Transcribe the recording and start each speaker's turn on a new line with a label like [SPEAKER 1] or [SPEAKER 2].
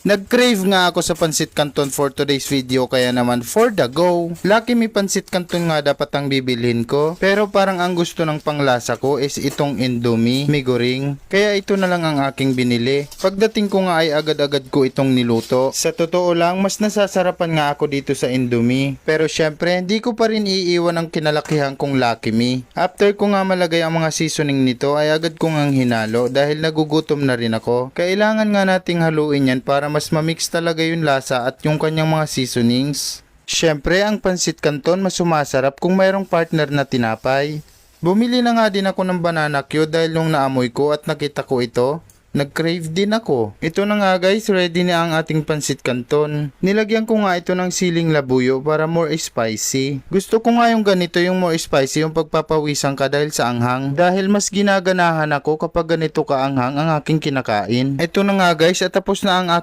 [SPEAKER 1] Nag-crave nga ako sa pansit canton for today's video kaya naman for the go. Lucky may pansit canton nga dapat ang bibilhin ko. Pero parang ang gusto ng panglasa ko is itong Indomie Miguring. Kaya ito na lang ang aking binili. Pagdating ko nga ay agad-agad ko itong niluto. Sa totoo lang mas nasasarapan nga ako dito sa Indomie. Pero syempre hindi ko pa rin iiwan ang kinalakihan kong Lucky Me. After ko nga malagay ang mga seasoning nito ay agad ko ngang hinalo dahil nagugutom na rin ako. Kailangan nga nating haluin yan para mas mamix talaga yung lasa at yung kanyang mga seasonings. Syempre, ang pansit canton mas sumasarap kung mayroong partner na tinapay. Bumili na nga din ako ng banana cue dahil nung naamoy ko at nakita ko ito, nag-crave din ako. Ito na nga guys, ready na ang ating pansit canton. Nilagyan ko nga ito ng siling labuyo para more spicy. Gusto ko nga yung ganito, yung more spicy, yung pagpapawisan ka dahil sa anghang. Dahil mas ginaganahan ako kapag ganito kaanghang ang aking kinakain. Ito na nga guys, at tapos na ang